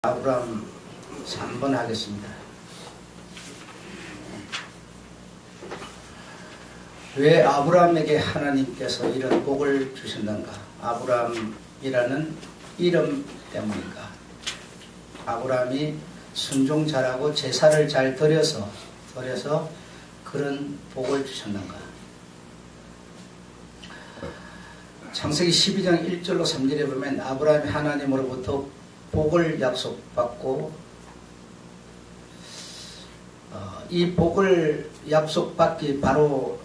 아브라함 3번 하겠습니다. 왜 아브라함에게 하나님께서 이런 복을 주셨는가? 아브라함이라는 이름 때문인가? 아브라함이 순종 잘하고 제사를 잘 드려서 그런 복을 주셨는가? 창세기 12장 1절로 3절에 보면 아브라함이 하나님으로부터 복을 약속받고 이 복을 약속받기 바로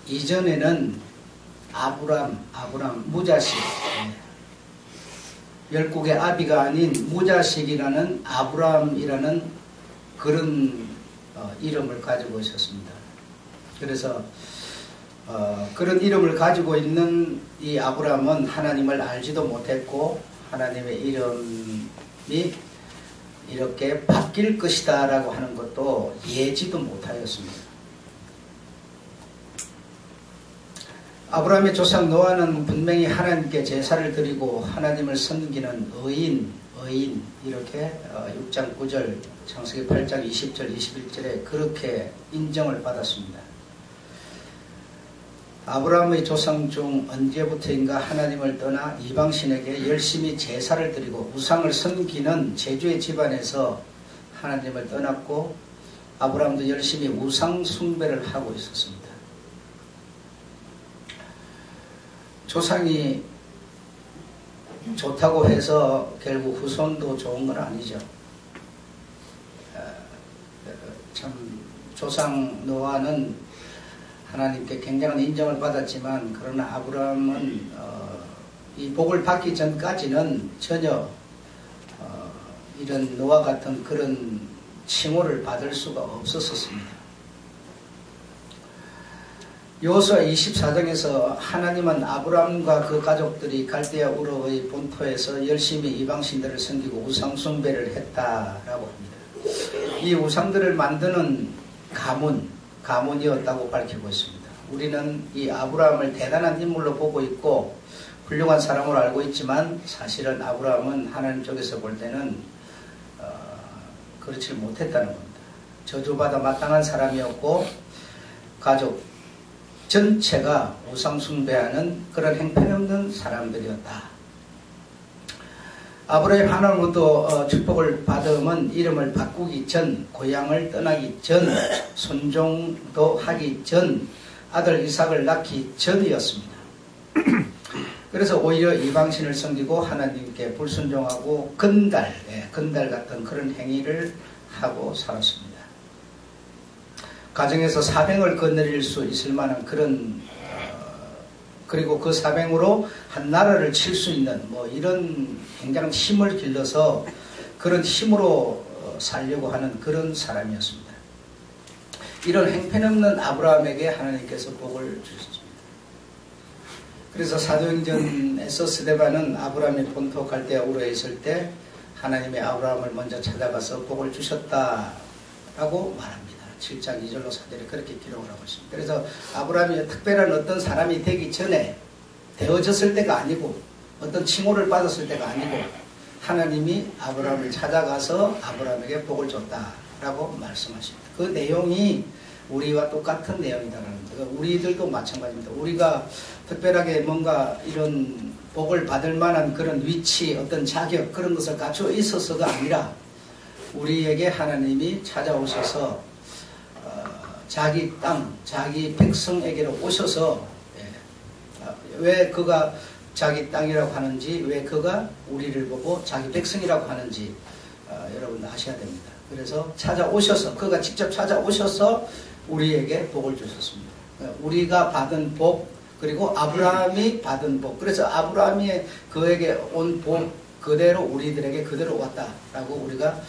이전에는 아브람 무자식, 열국의 아비가 아닌 무자식이라는 아브람이라는 그런 이름을 가지고 있었습니다. 그래서 그런 이름을 가지고 있는 이 아브람은 하나님을 알지도 못했고 하나님의 이름이 이렇게 바뀔 것이다 라고 하는 것도 예지도 못하였습니다. 아브라함의 조상 노아는 분명히 하나님께 제사를 드리고 하나님을 섬기는 의인 이렇게 6장 9절 창세기 8장 20절 21절에 그렇게 인정을 받았습니다. 아브라함의 조상 중 언제부터인가 하나님을 떠나 이방신에게 열심히 제사를 드리고 우상을 섬기는 제주의 집안에서 하나님을 떠났고 아브라함도 열심히 우상 숭배를 하고 있었습니다. 조상이 좋다고 해서 결국 후손도 좋은 건 아니죠. 참 조상 노아는 하나님께 굉장한 인정을 받았지만 그러나 아브라함은 이 복을 받기 전까지는 전혀 이런 노아 같은 그런 칭호를 받을 수가 없었습니다. 여호수아 24장에서 하나님은 아브라함과 그 가족들이 갈대아 우르의 본토에서 열심히 이방신들을 섬기고 우상 숭배를 했다라고 합니다. 이 우상들을 만드는 가문이었다고 밝히고 있습니다. 우리는 이 아브라함을 대단한 인물로 보고 있고 훌륭한 사람으로 알고 있지만 사실은 아브라함은 하나님 쪽에서 볼 때는 그렇지 못했다는 겁니다. 저주받아 마땅한 사람이었고 가족 전체가 우상 숭배하는 그런 형편없는 사람들이었다. 아브라함이 하나님으로부터 축복을 받음은 이름을 바꾸기 전, 고향을 떠나기 전, 순종도 하기 전, 아들 이삭을 낳기 전이었습니다. 그래서 오히려 이방신을 섬기고 하나님께 불순종하고 건달 같은 그런 행위를 하고 살았습니다. 가정에서 사병을 거느릴 수 있을 만한 그런 그리고 그 사병으로 한 나라를 칠 수 있는 이런 굉장한 힘을 길러서 그런 힘으로 살려고 하는 그런 사람이었습니다. 이런 행편없는 아브라함에게 하나님께서 복을 주셨습니다. 그래서 사도행전에서 스데반은 아브라함의 본토 갈대아 우르에 있을 때 하나님의 아브라함을 먼저 찾아가서 복을 주셨다라고 말합니다. 7장 2절로 4절에 그렇게 기록을 하고 있습니다. 그래서 아브라함이 특별한 어떤 사람이 되기 전에 되어졌을 때가 아니고 어떤 칭호를 받았을 때가 아니고 하나님이 아브라함을 찾아가서 아브라함에게 복을 줬다라고 말씀하십니다. 그 내용이 우리와 똑같은 내용이다라는 거예요. 우리들도 마찬가지입니다. 우리가 특별하게 뭔가 이런 복을 받을 만한 그런 위치, 어떤 자격 그런 것을 갖추어 있어서가 아니라 우리에게 하나님이 찾아오셔서 자기 땅, 자기 백성에게로 오셔서 왜 그가 자기 땅이라고 하는지, 왜 그가 우리를 보고 자기 백성이라고 하는지 여러분 아셔야 됩니다. 그래서 찾아오셔서, 그가 직접 찾아오셔서 우리에게 복을 주셨습니다. 우리가 받은 복, 그리고 아브라함이 받은 복, 그래서 아브라함이 그에게 온 복 그대로 우리들에게 그대로 왔다라고 우리가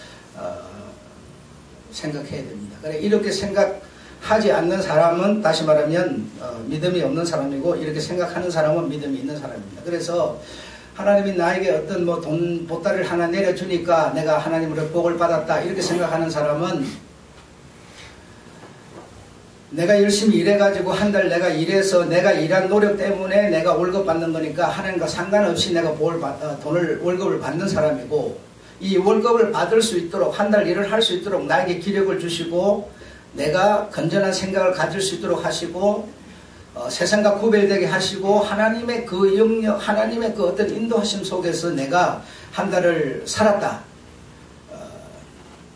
생각해야 됩니다. 그래 이렇게 생각하지 않는 사람은 다시 말하면 믿음이 없는 사람이고 이렇게 생각하는 사람은 믿음이 있는 사람입니다. 그래서 하나님이 나에게 어떤 돈 보따리를 하나 내려주니까 내가 하나님으로 복을 받았다 이렇게 생각하는 사람은 내가 열심히 일해가지고 한 달 내가 일해서 내가 일한 노력 때문에 내가 월급 받는 거니까 하나님과 상관없이 내가 월급을 받는 사람이고 이 월급을 받을 수 있도록 한 달 일을 할 수 있도록 나에게 기력을 주시고 내가 건전한 생각을 가질 수 있도록 하시고 세상과 구별되게 하시고 하나님의 그 영역, 하나님의 그 어떤 인도하심 속에서 내가 한 달을 살았다.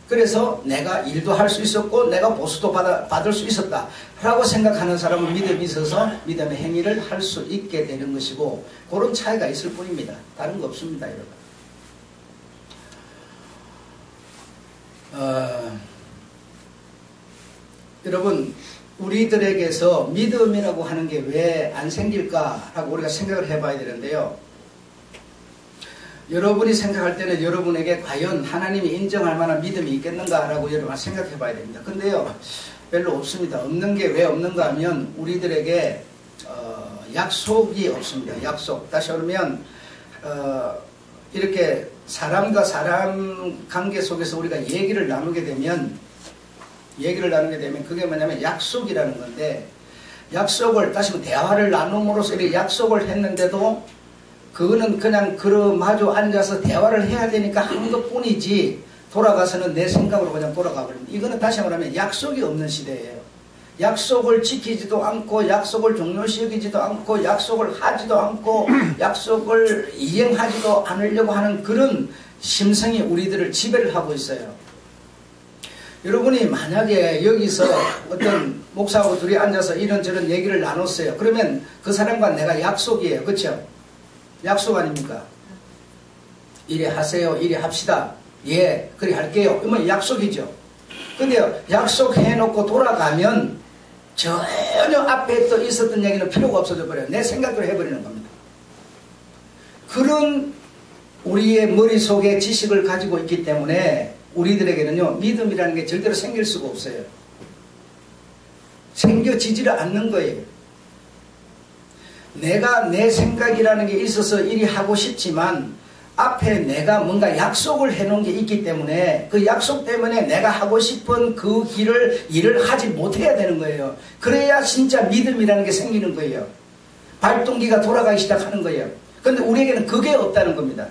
그래서 내가 일도 할 수 있었고 내가 보수도 받을 수 있었다 라고 생각하는 사람은 믿음이 있어서 믿음의 행위를 할 수 있게 되는 것이고, 그런 차이가 있을 뿐입니다. 다른 거 없습니다, 여러분. 여러분, 우리들에게서 믿음이라고 하는 게 왜 안 생길까라고 우리가 생각을 해봐야 되는데요. 여러분이 생각할 때는 여러분에게 과연 하나님이 인정할 만한 믿음이 있겠는가라고 여러분 생각해 봐야 됩니다. 근데요, 별로 없습니다. 없는 게 왜 없는가 하면 우리들에게 약속이 없습니다. 약속. 다시 말하면 이렇게 사람과 사람 관계 속에서 우리가 얘기를 나누게 되면 그게 뭐냐면 약속이라는 건데, 약속을 다시 말해 대화를 나눔으로써 이렇게 약속을 했는데도 그거는 그냥 마주 앉아서 대화를 해야 되니까 한 것뿐이지 돌아가서는 내 생각으로 그냥 돌아가 버립니다. 이거는 다시 말하면 약속이 없는 시대예요. 약속을 지키지도 않고 약속을 중요시 여기지도 않고 약속을 하지도 않고 약속을 이행하지도 않으려고 하는 그런 심성이 우리들을 지배를 하고 있어요. 여러분이 만약에 여기서 어떤 목사하고 둘이 앉아서 이런저런 얘기를 나눴어요. 그러면 그 사람과 내가 약속이에요. 그렇죠? 약속 아닙니까? 이래 하세요. 이래 합시다. 예, 그래 할게요. 이건 약속이죠. 근데 약속해놓고 돌아가면 전혀 앞에 또 있었던 얘기는 필요가 없어져 버려요. 내 생각대로 해버리는 겁니다. 그런 우리의 머릿속에 지식을 가지고 있기 때문에 우리들에게는요, 믿음이라는 게 절대로 생길 수가 없어요. 생겨지지를 않는 거예요. 내가 내 생각이라는 게 있어서 일이 하고 싶지만 앞에 내가 뭔가 약속을 해놓은 게 있기 때문에 그 약속 때문에 내가 하고 싶은 그 일을 하지 못해야 되는 거예요. 그래야 진짜 믿음이라는 게 생기는 거예요. 발동기가 돌아가기 시작하는 거예요. 그런데 우리에게는 그게 없다는 겁니다.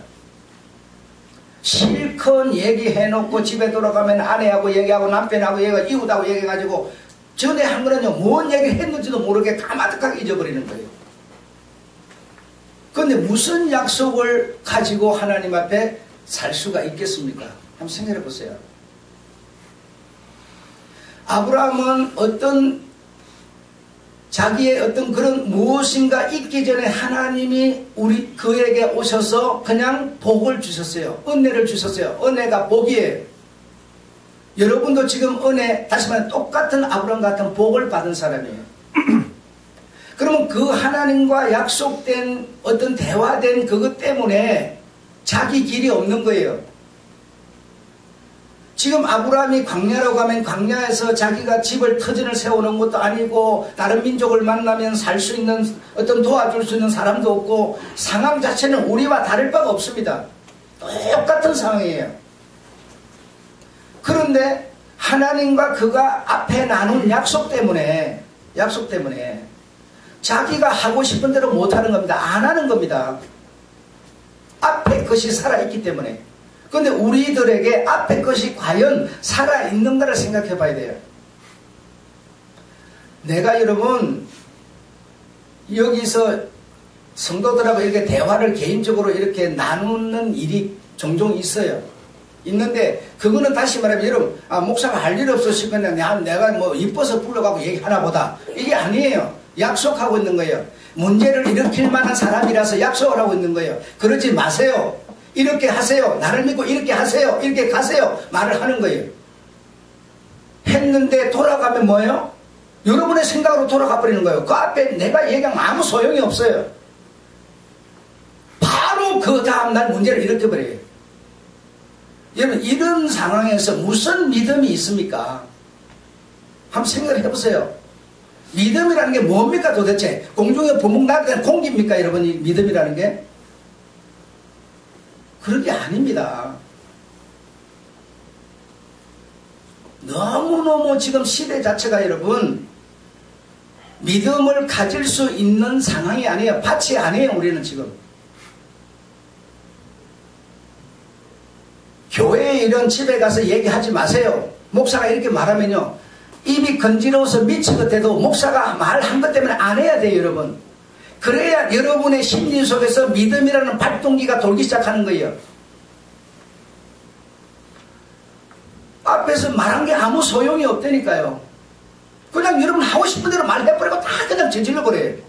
실컷 얘기해놓고 집에 돌아가면 아내하고 얘기하고 남편하고 얘기하고 이웃하고 얘기해가지고 전에 한 거는요, 뭔 얘기를 했는지도 모르게 까마득하게 잊어버리는 거예요. 그런데 무슨 약속을 가지고 하나님 앞에 살 수가 있겠습니까? 한번 생각해 보세요. 아브라함은 자기의 어떤 그런 무엇인가 있기 전에 하나님이 그에게 오셔서 그냥 복을 주셨어요. 은혜를 주셨어요. 은혜가 복이에요. 여러분도 지금 은혜, 다시 말해 똑같은 아브라함 같은 복을 받은 사람이에요. 그러면 그 하나님과 약속된 어떤 대화된 그것 때문에 자기 길이 없는 거예요. 지금 아브라함이 광야라고 하면 광야에서 자기가 집을 터전을 세우는 것도 아니고 다른 민족을 만나면 살 수 있는 어떤 도와줄 수 있는 사람도 없고 상황 자체는 우리와 다를 바가 없습니다. 똑같은 상황이에요. 그런데 하나님과 그가 앞에 나눈 약속 때문에 자기가 하고 싶은 대로 못하는 겁니다. 안 하는 겁니다. 앞에 것이 살아있기 때문에. 그런데 우리들에게 앞에 것이 과연 살아있는가를 생각해 봐야 돼요. 내가 여러분 여기서 성도들하고 이렇게 대화를 개인적으로 이렇게 나누는 일이 종종 있어요. 있는데 그거는 다시 말하면 여러분 목사가 할 일 없어 그냥 내가 뭐 이뻐서 불러가고 얘기하나 보다. 이게 아니에요. 약속하고 있는 거예요. 문제를 일으킬 만한 사람이라서 약속을 하고 있는 거예요. 그러지 마세요. 이렇게 하세요. 나를 믿고 이렇게 하세요. 이렇게 가세요. 말을 하는 거예요. 했는데 돌아가면 뭐예요? 여러분의 생각으로 돌아가 버리는 거예요. 그 앞에 내가 얘기하면 아무 소용이 없어요. 바로 그 다음날 문제를 일으켜버려요. 여러분 이런 상황에서 무슨 믿음이 있습니까? 한번 생각을 해보세요. 믿음이라는 게 뭡니까 도대체? 공중에 범벅 나게 공기입니까 여러분이 믿음이라는 게? 그런 게 아닙니다. 너무너무 지금 시대 자체가 여러분 믿음을 가질 수 있는 상황이 아니에요. 밭이 아니에요. 우리는 지금 나중에 이런 집에 가서 얘기하지 마세요. 목사가 이렇게 말하면요, 입이 건지러워서 미치겠대도 목사가 말한 것 때문에 안 해야 돼요, 여러분. 그래야 여러분의 심리 속에서 믿음이라는 발동기가 돌기 시작하는 거예요. 앞에서 말한 게 아무 소용이 없다니까요. 그냥 여러분 하고 싶은 대로 말해버리고 다 그냥 저질러버려요.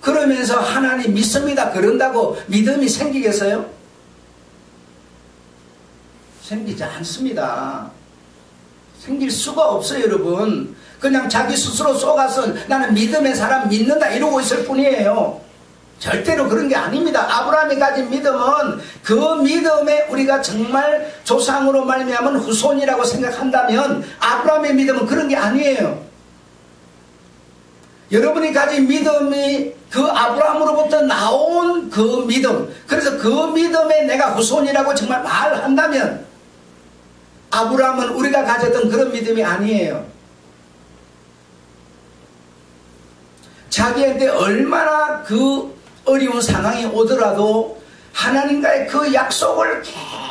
그러면서 하나님 믿습니다 그런다고 믿음이 생기겠어요? 생기지 않습니다. 생길 수가 없어요, 여러분. 그냥 자기 스스로 속아서 나는 믿음의 사람 믿는다 이러고 있을 뿐이에요. 절대로 그런 게 아닙니다. 아브라함이 가진 믿음은 그 믿음에 우리가 정말 조상으로 말미암은 후손이라고 생각한다면 아브라함의 믿음은 그런 게 아니에요. 여러분이 가진 믿음이 그 아브라함으로부터 나온 그 믿음, 그래서 그 믿음에 내가 후손이라고 정말 말한다면 아브라함은 우리가 가졌던 그런 믿음이 아니에요. 자기한테 얼마나 그 어려운 상황이 오더라도 하나님과의 그 약속을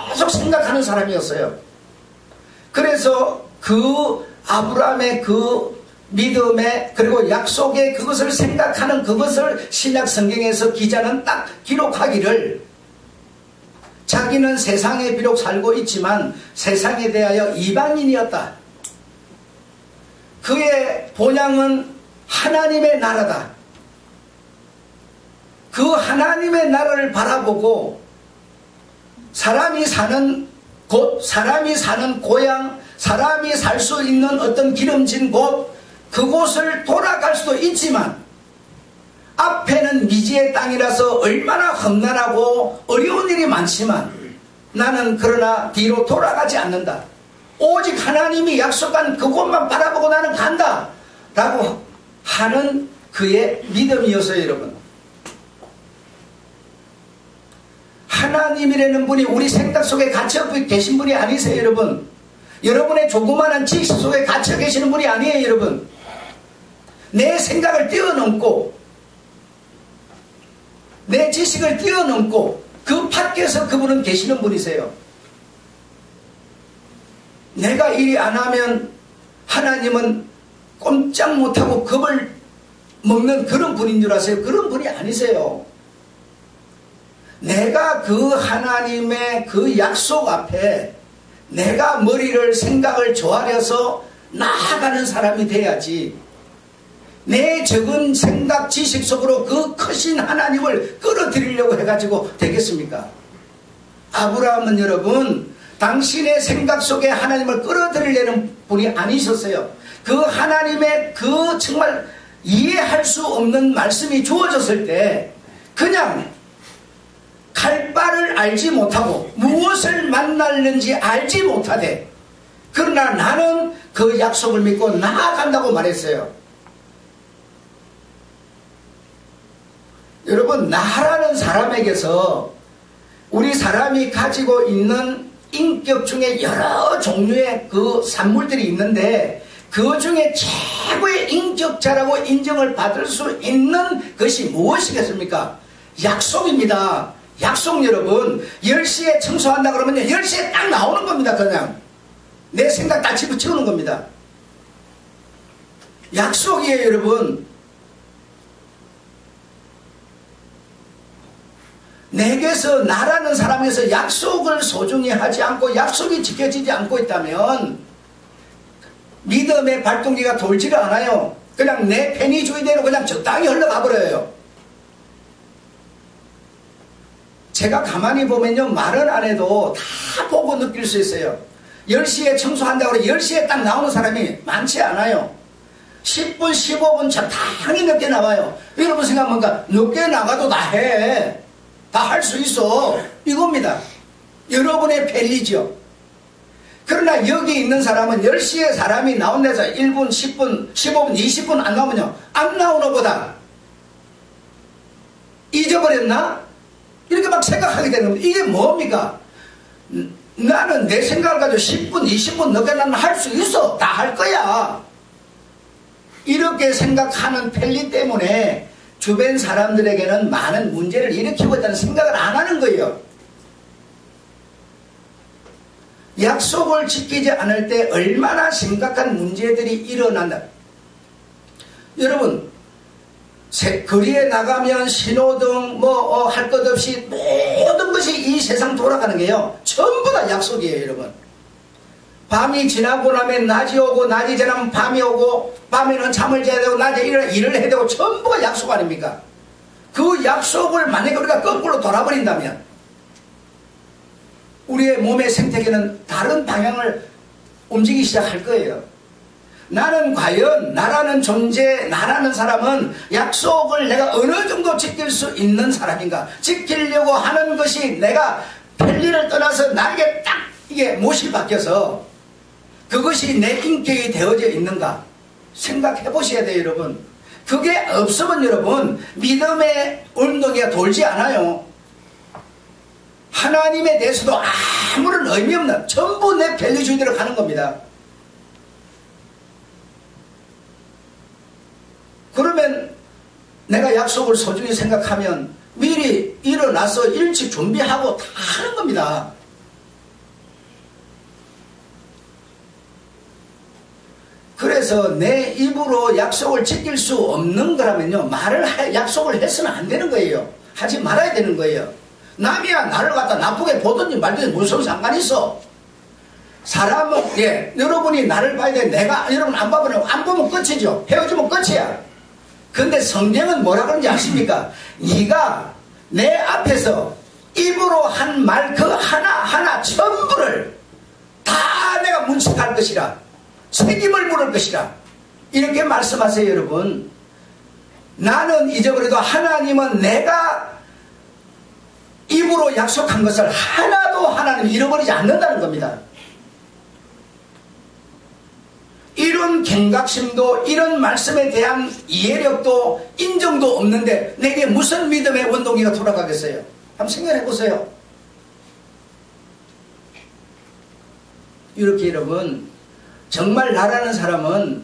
계속 생각하는 사람이었어요. 그래서 그 아브라함의 그 믿음에 그리고 약속의 그것을 생각하는 그것을 신약 성경에서 기자는 딱 기록하기를, 자기는 세상에 비록 살고 있지만 세상에 대하여 이방인이었다. 그의 본향은 하나님의 나라다. 그 하나님의 나라를 바라보고 사람이 사는 곳, 사람이 사는 고향, 사람이 살 수 있는 어떤 기름진 곳, 그곳을 돌아갈 수도 있지만 앞에는 미지의 땅이라서 얼마나 험난하고 어려운 일이 많지만 나는 그러나 뒤로 돌아가지 않는다. 오직 하나님이 약속한 그곳만 바라보고 나는 간다 라고 하는 그의 믿음이었어요, 여러분. 하나님이라는 분이 우리 생각 속에 갇혀 계신 분이 아니세요, 여러분. 여러분의 조그마한 지식 속에 갇혀 계시는 분이 아니에요, 여러분. 내 생각을 뛰어넘고 내 지식을 뛰어넘고 그 밖에서 그분은 계시는 분이세요. 내가 일 안 하면 하나님은 꼼짝 못하고 겁을 먹는 그런 분인 줄 아세요? 그런 분이 아니세요. 내가 그 하나님의 그 약속 앞에 내가 머리를 생각을 조아려서 나아가는 사람이 돼야지, 내 적은 생각 지식 속으로 그 크신 하나님을 끌어들이려고 해가지고 되겠습니까? 아브라함은 여러분 당신의 생각 속에 하나님을 끌어들이려는 분이 아니셨어요. 그 하나님의 그 정말 이해할 수 없는 말씀이 주어졌을 때 그냥 갈 바를 알지 못하고 무엇을 만날는지 알지 못하되, 그러나 나는 그 약속을 믿고 나아간다고 말했어요. 여러분, 나라는 사람에게서 우리 사람이 가지고 있는 인격 중에 여러 종류의 그 산물들이 있는데 그 중에 최고의 인격자라고 인정을 받을 수 있는 것이 무엇이겠습니까? 약속입니다. 약속. 여러분, 10시에 청소한다 그러면 10시에 딱 나오는 겁니다. 그냥 내 생각 다 집어치우는 겁니다. 약속이에요, 여러분. 내게서, 나라는 사람에서 약속을 소중히 하지 않고 약속이 지켜지지 않고 있다면 믿음의 발동기가 돌지를 않아요. 그냥 내 편의주의대로 그냥 적당히 흘러가 버려요. 제가 가만히 보면요, 말은 안 해도 다 보고 느낄 수 있어요. 10시에 청소한다고 해서 10시에 딱 나오는 사람이 많지 않아요. 10분, 15분 적당히 늦게 나와요. 여러분 생각 뭔가 늦게 나가도 다 해. 다 할 수 있어. 이겁니다. 여러분의 편리죠. 그러나 여기 있는 사람은 10시에 사람이 나온 데서 1분, 10분, 15분, 20분 안 나오면요, 안 나오나 보다. 잊어버렸나? 이렇게 막 생각하게 되는 겁니다. 이게 뭡니까? 나는 내 생각을 가지고 10분, 20분 늦게 나는 할 수 있어. 다 할 거야. 이렇게 생각하는 편리 때문에 주변 사람들에게는 많은 문제를 일으키고 있다는 생각을 안 하는 거예요. 약속을 지키지 않을 때 얼마나 심각한 문제들이 일어난다. 여러분, 거리에 나가면 신호등 할 것 없이 모든 것이 이 세상 돌아가는 게요 전부 다 약속이에요. 여러분, 밤이 지나고 나면 낮이 오고, 낮이 지나면 밤이 오고, 밤에는 잠을 자야 되고 낮에 일을 해야 되고, 전부가 약속 아닙니까? 그 약속을 만약에 우리가 거꾸로 돌아버린다면 우리의 몸의 생태계는 다른 방향을 움직이기 시작할 거예요. 나는 과연 나라는 존재, 나라는 사람은 약속을 내가 어느 정도 지킬 수 있는 사람인가? 지키려고 하는 것이 내가 편리를 떠나서 나에게 딱 이게 못이 박혀서 그것이 내 인격이 되어져 있는가? 생각해 보셔야 돼요, 여러분. 그게 없으면 여러분, 믿음의 운동이 돌지 않아요. 하나님에 대해서도 아무런 의미 없는, 전부 내 편리주의대로 가는 겁니다. 그러면 내가 약속을 소중히 생각하면 미리 일어나서 일찍 준비하고 다 하는 겁니다. 그래서 내 입으로 약속을 지킬 수 없는 거라면요, 약속을 해서는 안 되는 거예요. 하지 말아야 되는 거예요. 남이야 나를 갖다 나쁘게 보든지 말든지 무슨 상관이 있어. 사람은, 여러분이 나를 봐야 돼. 내가 여러분 안 보면 끝이죠. 헤어지면 끝이야. 근데 성경은 뭐라 그런지 아십니까? 네가 내 앞에서 입으로 한 말 그 하나하나 전부를 다 내가 문책할 것이라, 책임을 물을 것이라, 이렇게 말씀하세요. 여러분, 나는 잊어버려도 하나님은 내가 입으로 약속한 것을 하나도 하나님 잃어버리지 않는다는 겁니다. 이런 경각심도, 이런 말씀에 대한 이해력도, 인정도 없는데 내게 무슨 믿음의 원동기가 돌아가겠어요? 한번 생각해 보세요. 이렇게 여러분, 정말 나라는 사람은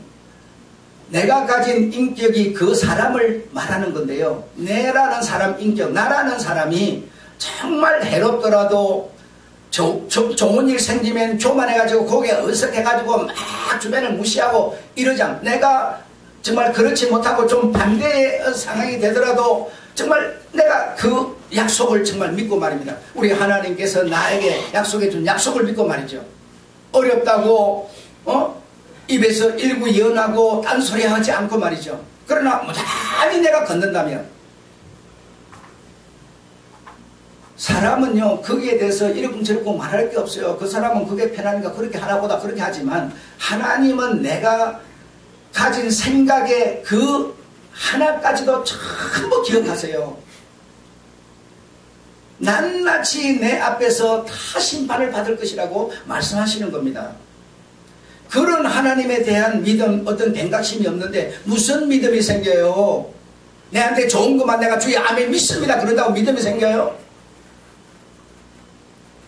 내가 가진 인격이 그 사람을 말하는 건데요, 내라는 사람 인격, 나라는 사람이 정말 해롭더라도 좋은 일 생기면 교만해가지고 거기에 어색해가지고 막 주변을 무시하고 이러지 않고, 내가 정말 그렇지 못하고 좀 반대의 상황이 되더라도 정말 내가 그 약속을 정말 믿고 말입니다. 우리 하나님께서 나에게 약속해 준 약속을 믿고 말이죠. 어렵다고 입에서 일구연하고 딴소리 하지 않고 말이죠. 그러나 무단히 내가 걷는다면, 사람은요 거기에 대해서 이렇게 저렇게 말할 게 없어요. 그 사람은 그게 편하니까 그렇게 하나보다 그렇게 하지만, 하나님은 내가 가진 생각의 그 하나까지도 전부 기억하세요. 낱낱이 내 앞에서 다 심판을 받을 것이라고 말씀하시는 겁니다. 그런 하나님에 대한 믿음, 어떤 경각심이 없는데 무슨 믿음이 생겨요? 내한테 좋은 것만 내가 주의 아멘 믿습니다 그런다고 믿음이 생겨요?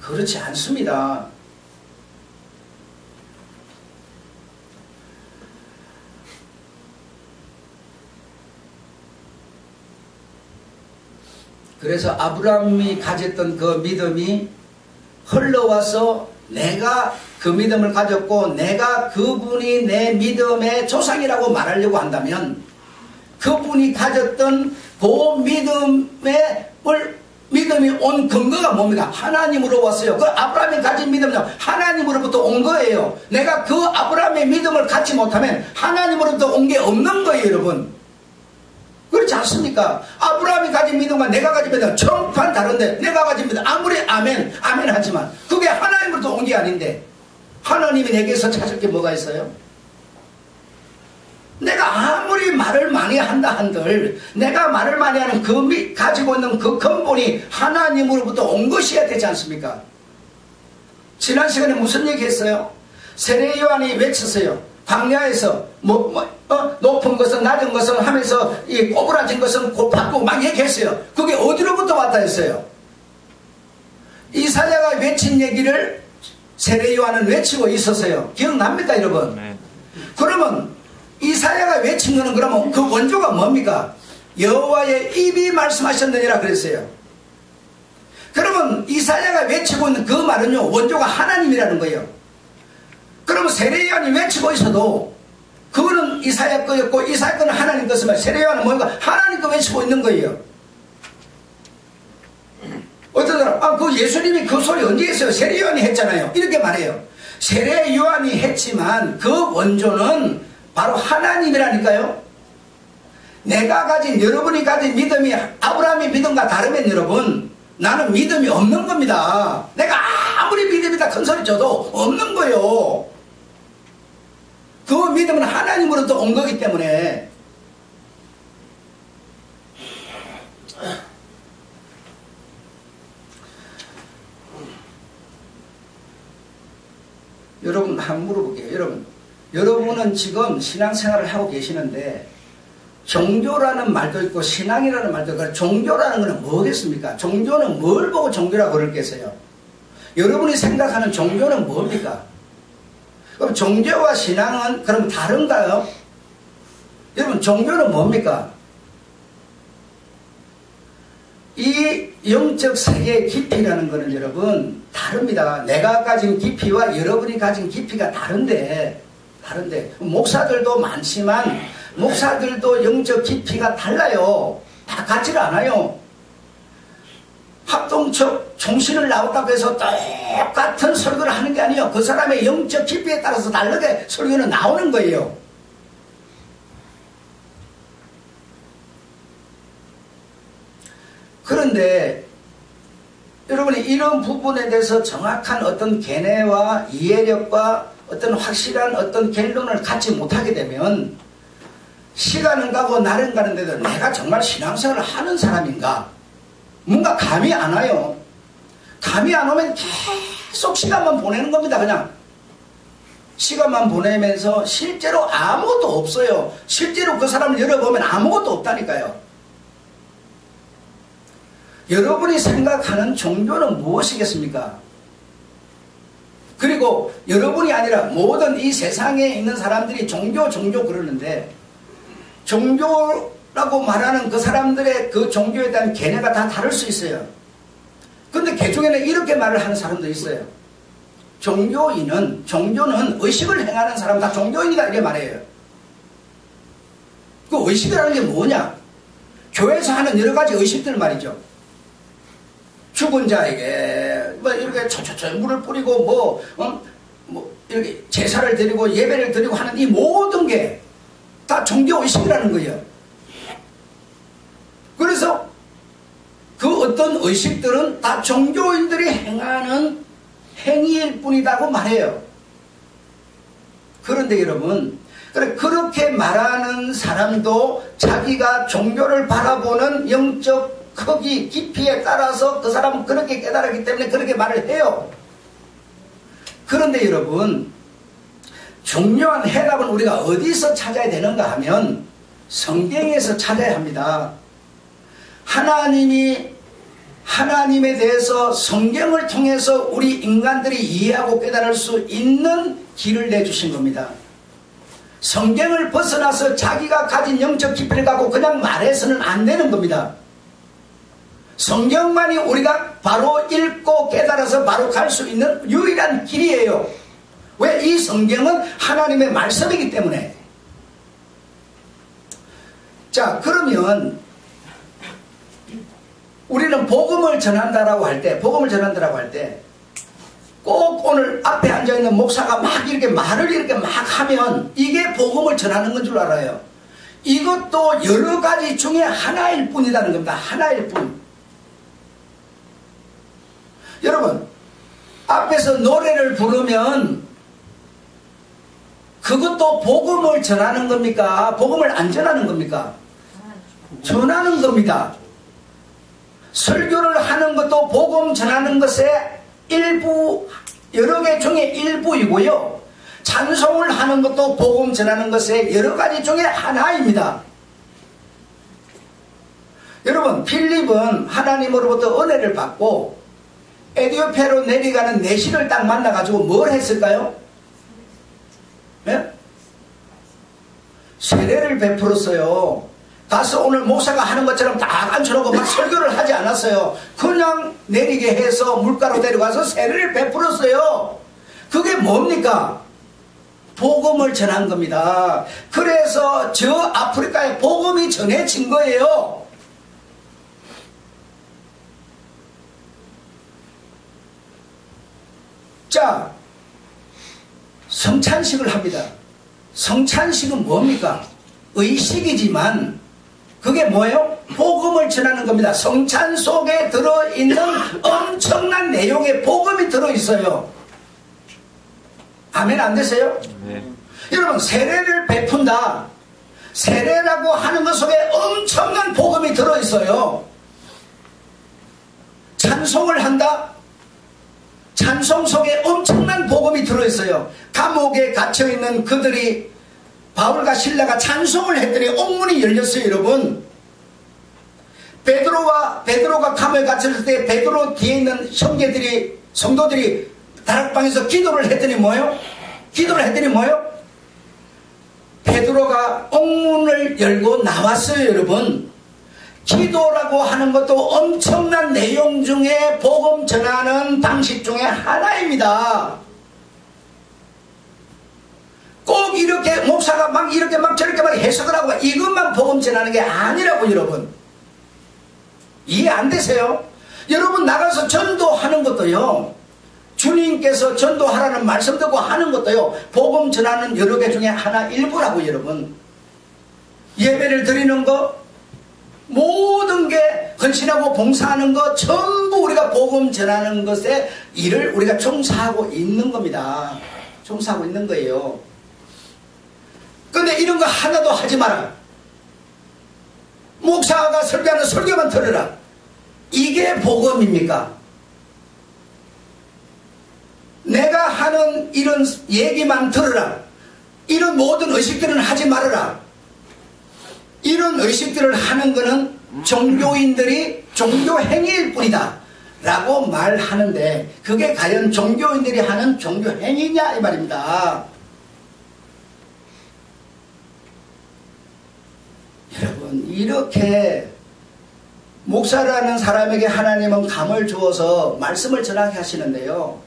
그렇지 않습니다. 그래서 아브라함이 가졌던 그 믿음이 흘러와서 내가 그 믿음을 가졌고 내가 그분이 내 믿음의 조상이라고 말하려고 한다면, 그분이 가졌던 그 믿음이 온 근거가 뭡니까? 하나님으로 왔어요. 그 아브라함이 가진 믿음은 하나님으로부터 온 거예요. 내가 그 아브라함의 믿음을 갖지 못하면 하나님으로부터 온 게 없는 거예요, 여러분. 그렇지 않습니까? 아브라함이 가진 믿음과 내가 가진 믿음은 정반 다른데, 내가 가진 믿음 아무리 아멘 하지만 그게 하나님으로부터 온 게 아닌데, 하나님이 내게서 찾을 게 뭐가 있어요? 내가 아무리 말을 많이 한다 한들 내가 말을 많이 하는 가지고 있는 그 근본이 하나님으로부터 온 것이어야 되지 않습니까? 지난 시간에 무슨 얘기 했어요? 세례 요한이 외쳤어요. 광야에서 높은 것은 낮은 것은 하면서 이 꼬부라진 것은 곱하고 막 얘기했어요. 그게 어디로부터 왔다 했어요? 이사야가 외친 얘기를 세례 요한은 외치고 있었어요. 기억납니까, 여러분? 네. 그러면 이사야가 외친 거는 그러면 그 원조가 뭡니까? 여호와의 입이 말씀하셨느니라 그랬어요. 그러면 이사야가 외치고 있는 그 말은요, 원조가 하나님이라는 거예요. 그러면 세례요한이 외치고 있어도 그거는 이사야 거였고 이사야 거는 하나님 것이면 세례요한은 뭔가 하나님 거 외치고 있는 거예요. 어떤 사람, 그 예수님이 그 소리 언제 했어요? 세례요한이 했잖아요. 이렇게 말해요. 세례요한이 했지만 그 원조는 바로 하나님이라니까요. 내가 가진, 여러분이 가진 믿음이 아브라함의 믿음과 다르면 여러분, 나는 믿음이 없는 겁니다. 내가 아무리 믿음이다 큰 소리 쳐도 없는 거예요. 그 믿음은 하나님으로부터 온 거기 때문에. 여러분 한번 물어볼게요. 여러분은 지금 신앙생활을 하고 계시는데 종교라는 말도 있고 신앙이라는 말도 있고, 종교라는 것은 뭐겠습니까? 종교는 뭘 보고 종교라고 그러겠어요? 여러분이 생각하는 종교는 뭡니까? 그럼 종교와 신앙은 그럼 다른가요? 여러분, 종교는 뭡니까? 이 영적 세계의 깊이라는 것은 여러분 다릅니다. 내가 가진 깊이와 여러분이 가진 깊이가 다른데 목사들도 많지만 목사들도 영적 깊이가 달라요. 다 같지를 않아요. 합동적 총신을 나왔다고 해서 똑같은 설교를 하는 게 아니에요. 그 사람의 영적 깊이에 따라서 다르게 설교는 나오는 거예요. 그런데 여러분이 이런 부분에 대해서 정확한 어떤 견해와 이해력과 어떤 확실한 어떤 결론을 갖지 못하게 되면 시간은 가고 날은 가는데도 내가 정말 신앙생활을 하는 사람인가? 뭔가 감이 안 와요. 감이 안 오면 계속 시간만 보내는 겁니다. 그냥 시간만 보내면서 실제로 아무것도 없어요. 실제로 그 사람을 열어보면 아무것도 없다니까요. 여러분이 생각하는 종교는 무엇이겠습니까? 그리고 여러분이 아니라 모든 이 세상에 있는 사람들이 종교 그러는데 종교라고 말하는 그 사람들의 그 종교에 대한 견해가 다 다를 수 있어요. 근데 개중에는 이렇게 말을 하는 사람도 있어요. 종교는 의식을 행하는 사람 다 종교인이다 이렇게 말해요. 그 의식이라는 게 뭐냐? 교회에서 하는 여러 가지 의식들 말이죠. 죽은 자에게 뭐 이렇게 초초초 물을 뿌리고 이렇게 제사를 드리고 예배를 드리고 하는 이 모든 게 다 종교 의식이라는 거예요. 그래서 그 어떤 의식들은 다 종교인들이 행하는 행위일 뿐이라고 말해요. 그런데 여러분, 그렇게 말하는 사람도 자기가 종교를 바라보는 영적 크기, 깊이에 따라서 그 사람은 그렇게 깨달았기 때문에 그렇게 말을 해요. 그런데 여러분, 중요한 해답은 우리가 어디서 찾아야 되는가 하면 성경에서 찾아야 합니다. 하나님에 대해서 성경을 통해서 우리 인간들이 이해하고 깨달을 수 있는 길을 내주신 겁니다. 성경을 벗어나서 자기가 가진 영적 깊이를 갖고 그냥 말해서는 안 되는 겁니다. 성경만이 우리가 바로 읽고 깨달아서 바로 갈 수 있는 유일한 길이에요. 왜? 이 성경은 하나님의 말씀이기 때문에. 자, 그러면 우리는 복음을 전한다라고 할 때 꼭 오늘 앞에 앉아있는 목사가 막 이렇게 말을 이렇게 막 하면 이게 복음을 전하는 건 줄 알아요. 이것도 여러 가지 중에 하나일 뿐이라는 겁니다. 하나일 뿐. 여러분, 앞에서 노래를 부르면 그것도 복음을 전하는 겁니까? 복음을 안 전하는 겁니까? 전하는 겁니다. 설교를 하는 것도 복음 전하는 것의 일부, 여러 개 중에 일부이고요. 찬송을 하는 것도 복음 전하는 것의 여러 가지 중에 하나입니다. 여러분, 필립은 하나님으로부터 은혜를 받고 에티오피아로 내려가는 내시를 딱 만나가지고 뭘 했을까요? 네? 세례를 베풀었어요. 가서 오늘 목사가 하는 것처럼 딱 앉혀놓고 막 설교를 하지 않았어요. 그냥 내리게 해서 물가로 데려가서 세례를 베풀었어요. 그게 뭡니까? 복음을 전한 겁니다. 그래서 저 아프리카에 복음이 전해진 거예요. 자, 성찬식을 합니다. 성찬식은 뭡니까? 의식이지만 그게 뭐예요? 복음을 전하는 겁니다. 성찬 속에 들어있는 엄청난 내용의 복음이 들어있어요. 아멘 안 되세요? 네. 여러분, 세례를 베푼다. 세례라고 하는 것 속에 엄청난 복음이 들어있어요. 찬송을 한다. 찬송 속에 엄청난 복음이 들어있어요. 감옥에 갇혀있는 그들이 바울과 실라가 찬송을 했더니 옥문이 열렸어요. 여러분, 베드로가 감옥에 갇혔을 때 베드로 뒤에 있는 형제들이, 성도들이 다락방에서 기도를 했더니 뭐예요? 베드로가 옥문을 열고 나왔어요. 여러분, 기도라고 하는 것도 엄청난 내용 중에 복음 전하는 방식 중에 하나입니다. 꼭 이렇게 목사가 막 이렇게 막 저렇게 막 해석을 하고 이것만 복음 전하는 게 아니라고. 여러분, 이해 안 되세요? 여러분, 나가서 전도하는 것도요, 주님께서 전도하라는 말씀 듣고 하는 것도요, 복음 전하는 여러 개 중에 하나 일부라고. 여러분, 예배를 드리는 거, 모든 게 헌신하고 봉사하는 것 전부 우리가 복음 전하는 것에 일을 우리가 종사하고 있는 겁니다. 종사하고 있는 거예요. 근데 이런 거 하나도 하지 마라. 목사가 설교하는 설교만 들으라. 이게 복음입니까? 내가 하는 이런 얘기만 들으라. 이런 모든 의식들은 하지 말아라. 이런 의식들을 하는 것은 종교인들이 종교 행위일 뿐이다 라고 말하는데, 그게 과연 종교인들이 하는 종교 행위냐 이 말입니다. 여러분, 이렇게 목사라는 사람에게 하나님은 감을 주어서 말씀을 전하게 하시는데요,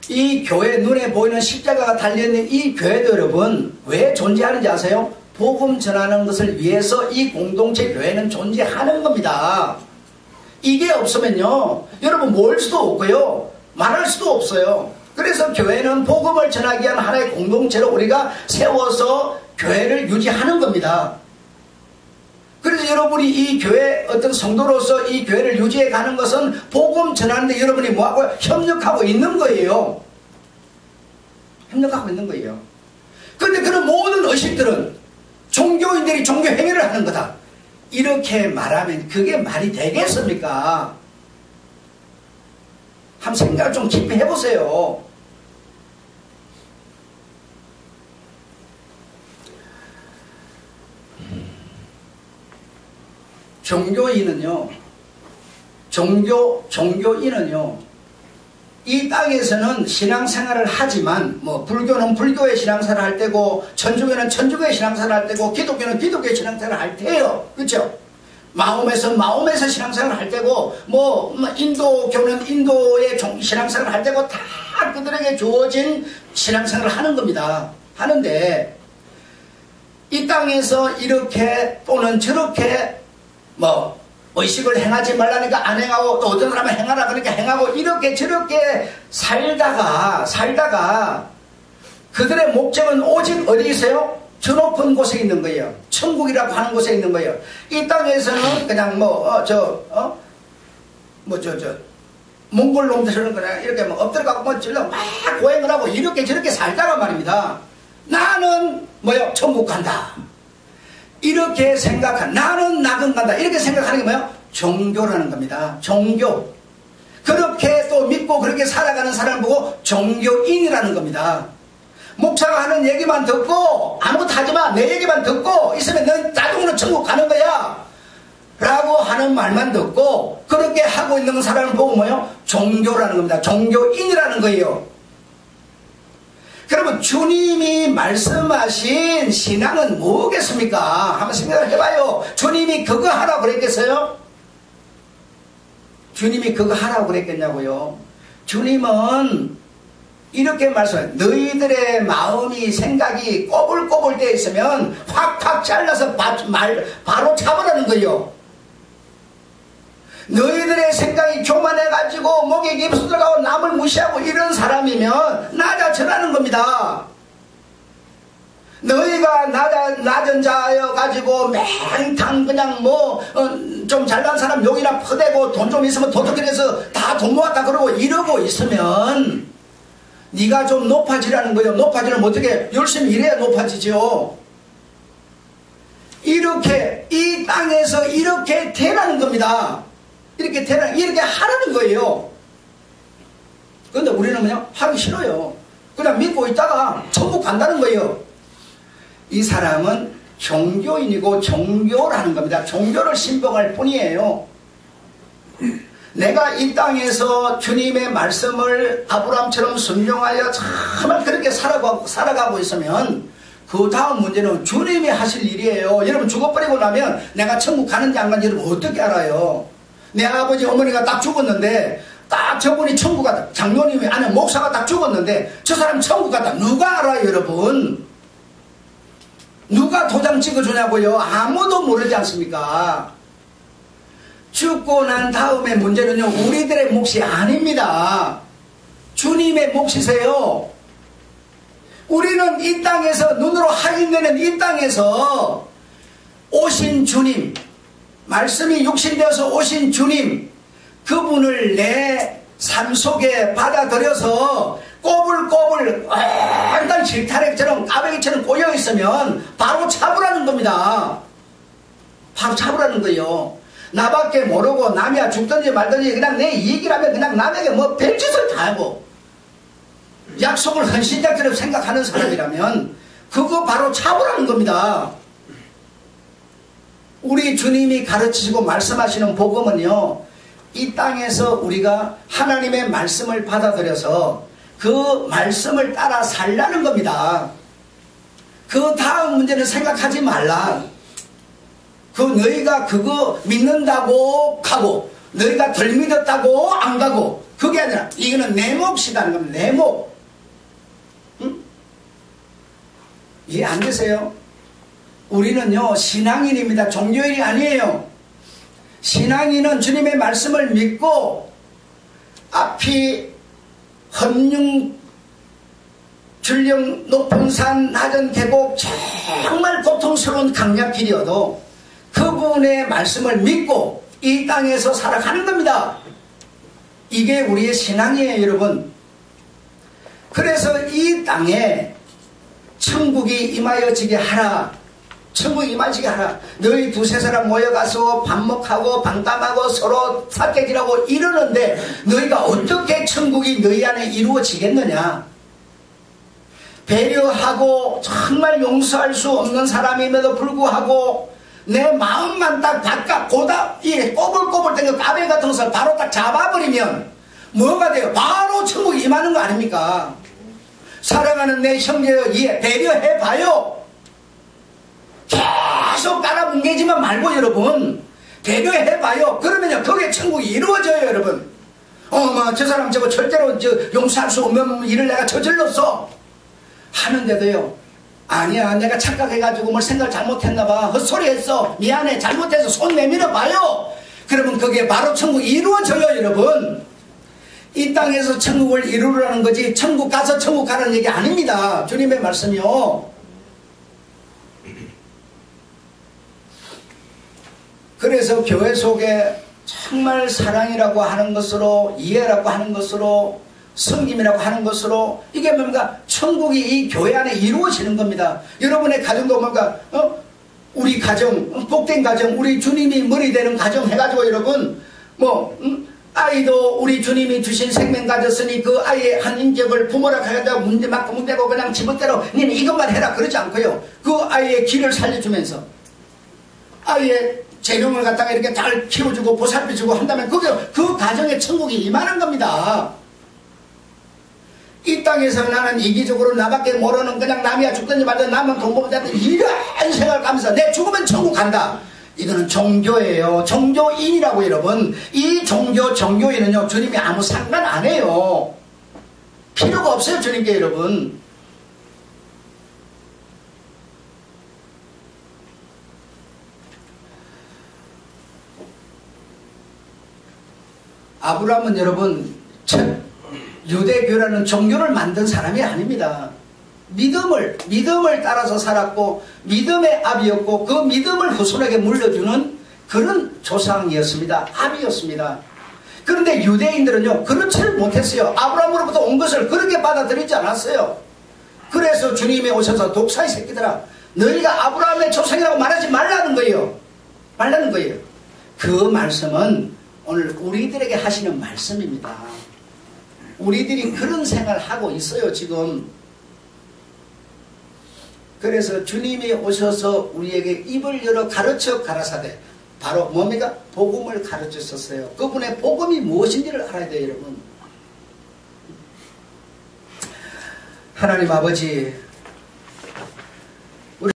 이 교회, 눈에 보이는 십자가가 달려있는 이 교회도 여러분 왜 존재하는지 아세요? 복음 전하는 것을 위해서 이 공동체 교회는 존재하는 겁니다. 이게 없으면요, 여러분 모을 수도 없고요, 말할 수도 없어요. 그래서 교회는 복음을 전하기 위한 하나의 공동체로 우리가 세워서 교회를 유지하는 겁니다. 그래서 여러분이 이 교회 어떤 성도로서 이 교회를 유지해 가는 것은 복음 전하는데 여러분이 뭐하고 협력하고 있는 거예요. 협력하고 있는 거예요. 그런데 그런 모든 의식들은 종교인들이 종교 행위를 하는 거다, 이렇게 말하면 그게 말이 되겠습니까? 한번 생각을 좀 깊이 해보세요. 종교인은요, 종교인은요, 이 땅에서는 신앙생활을 하지만, 뭐 불교는 불교의 신앙생활을 할 때고, 천주교는 천주교의 신앙생활을 할 때고, 기독교는 기독교의 신앙생활을 할 때예요. 그렇죠? 마음에서 신앙생활을 할 때고, 뭐 인도교는 인도의 신앙생활을 할 때고, 다 그들에게 주어진 신앙생활을 하는 겁니다. 하는데 이 땅에서 이렇게 또는 저렇게 뭐 의식을 행하지 말라니까 안 행하고, 또 어떤 사람은 행하라 그러니까 행하고, 이렇게 저렇게 살다가 그들의 목적은 오직 어디 있어요? 저 높은 곳에 있는 거예요. 천국이라고 하는 곳에 있는 거예요. 이 땅에서는 그냥 몽골 놈들은 그냥 이렇게 뭐 엎드려가고 뭐 질러 막 고행을 하고 이렇게 저렇게 살다가 말입니다. 나는 천국 간다, 이렇게 나는 낙은 간다, 이렇게 생각하는 게 뭐예요? 종교라는 겁니다. 종교. 그렇게 또 믿고 그렇게 살아가는 사람을 보고 종교인이라는 겁니다. 목사가 하는 얘기만 듣고 아무것도 하지마, 내 얘기만 듣고 있으면 넌 자동으로 천국 가는 거야 라고 하는 말만 듣고 그렇게 하고 있는 사람을 보고 뭐예요? 종교라는 겁니다. 종교인이라는 거예요. 그러면 주님이 말씀하신 신앙은 뭐겠습니까? 한번 생각을 해봐요. 주님이 그거 하라고 그랬겠어요? 주님이 그거 하라고 그랬겠냐고요. 주님은 이렇게 말씀해요. 너희들의 마음이 생각이 꼬불꼬불 되어 있으면 확확 잘라서 바로 잡으라는 거예요. 너희들의 생각이 교만해가지고 목에 깊이 들어가고 남을 무시하고 이런 사람이면 낮아져라는 겁니다. 너희가 낮은 자여가지고 맹탕 그냥 좀 잘난 사람 욕이나 퍼대고 돈 좀 있으면 도둑질해서 다 돈 모았다 그러고 이러고 있으면 네가 좀 높아지라는 거예요. 높아지면 어떻게 열심히 일해야 높아지죠. 이렇게 이 땅에서 이렇게 되라는 겁니다. 이렇게 하라는 거예요. 그런데 우리는 그냥 하기 싫어요. 그냥 믿고 있다가 천국 간다는 거예요. 이 사람은 종교인이고 종교라는 겁니다. 종교를 신봉할 뿐이에요. 내가 이 땅에서 주님의 말씀을 아브라함처럼 순종하여 정말 그렇게 살아가고 있으면 그 다음 문제는 주님이 하실 일이에요. 여러분 죽어버리고 나면 내가 천국 가는지 안 가는지 여러분 어떻게 알아요? 내 아버지 어머니가 딱 죽었는데 딱 저분이 천국 갔다, 장로님이 아니 목사가 딱 죽었는데 저 사람 천국 갔다 누가 알아요 여러분? 누가 도장 찍어주냐고요? 아무도 모르지 않습니까? 죽고 난 다음에 문제는요 우리들의 몫이 아닙니다. 주님의 몫이세요. 우리는 이 땅에서 눈으로 확인되는 이 땅에서 오신 주님, 말씀이 육신되어서 오신 주님, 그분을 내 삶 속에 받아들여서 꼬불꼬불 완전 질타래처럼 까베기처럼 꼬여있으면 바로 잡으라는 겁니다. 바로 잡으라는 거예요. 나밖에 모르고 남이야 죽든지 말든지 그냥 내 이익이라면 그냥 남에게 뭐 별짓을 다 하고 약속을 헌신자처럼 생각하는 사람이라면 그거 바로 잡으라는 겁니다. 우리 주님이 가르치시고 말씀하시는 복음은요 이 땅에서 우리가 하나님의 말씀을 받아들여서 그 말씀을 따라 살라는 겁니다. 그 다음 문제는 생각하지 말라. 너희가 그거 믿는다고 가고 너희가 덜 믿었다고 안 가고 그게 아니라 이거는 내 몫이라는 겁니다. 내 몫. 응? 이해 안 되세요? 우리는요 신앙인입니다. 종교인이 아니에요. 신앙인은 주님의 말씀을 믿고 앞이 험륜 줄령 높은 산 낮은 계곡 정말 고통스러운 강약길이어도 그분의 말씀을 믿고 이 땅에서 살아가는 겁니다. 이게 우리의 신앙이에요 여러분. 그래서 이 땅에 천국이 임하여지게 하라. 천국이 임하여지게 하라. 너희 두세 사람 모여가서 반목하고 반담하고 서로 삿개질하고 이러는데 너희가 어떻게 천국이 너희 안에 이루어지겠느냐. 배려하고 정말 용서할 수 없는 사람임에도 불구하고 내 마음만 딱 바깥 이 꼬불꼬불 된 거 까베 같은 것을 바로 딱 잡아버리면 뭐가 돼요? 바로 천국이 임하는 거 아닙니까? 사랑하는 내 형제여 이해 배려해봐요. 계속 깔아뭉개지만 말고 여러분 배려해봐요. 그러면요 거기에 천국이 이루어져요 여러분. 저 사람 저거 절대로 용서할 수 없는 일을 내가 저질렀어 하는데도요 아니야 내가 착각해가지고 뭘 생각 잘못했나봐 헛소리했어 미안해 잘못해서 손 내밀어봐요. 그러면 그게 바로 천국이 이루어져요 여러분. 이 땅에서 천국을 이루라는 거지 천국 가서 천국 가라는 얘기 아닙니다. 주님의 말씀이요. 그래서 교회 속에 정말 사랑이라고 하는 것으로 이해라고 하는 것으로 섬김이라고 하는 것으로 이게 뭔가 천국이 이 교회 안에 이루어지는 겁니다. 여러분의 가정도 뭔가 우리 가정 복된 가정 우리 주님이 머리 되는 가정 해가지고 여러분 아이도 우리 주님이 주신 생명 가졌으니 그 아이의 한 인격을 부모라 가져다가 문제 맞고 문대고 그냥 지멋대로 니는 이것만 해라 그러지 않고요. 그 아이의 길을 살려주면서 아이의 재능을 갖다가 이렇게 잘 키워주고 보살펴주고 한다면 그 가정에 천국이 임하는 겁니다. 이 땅에서 나는 이기적으로 나밖에 모르는 그냥 남이야 죽든지 말든 나만 돈 벌든지 이런 생각을 하면서 내 죽으면 천국 간다. 이거는 종교예요. 종교인이라고 여러분. 이 종교, 종교인은요, 주님이 아무 상관 안 해요. 필요가 없어요, 주님께 여러분. 아브라함은 여러분, 유대교라는 종교를 만든 사람이 아닙니다. 믿음을 따라서 살았고, 믿음의 아비였고, 그 믿음을 후손에게 물려주는 그런 조상이었습니다. 아비였습니다. 그런데 유대인들은요, 그렇지를 못했어요. 아브라함으로부터 온 것을 그렇게 받아들이지 않았어요. 그래서 주님이 오셔서 독사의 새끼들아, 너희가 아브라함의 조상이라고 말하지 말라는 거예요. 말라는 거예요. 그 말씀은 오늘 우리들에게 하시는 말씀입니다. 우리들이 그런 생활을 하고 있어요, 지금. 그래서 주님이 오셔서 우리에게 입을 열어 가르쳐 가라사대, 바로 뭡니까? 복음을 가르쳤었어요. 그분의 복음이 무엇인지를 알아야 돼요, 여러분. 하나님 아버지,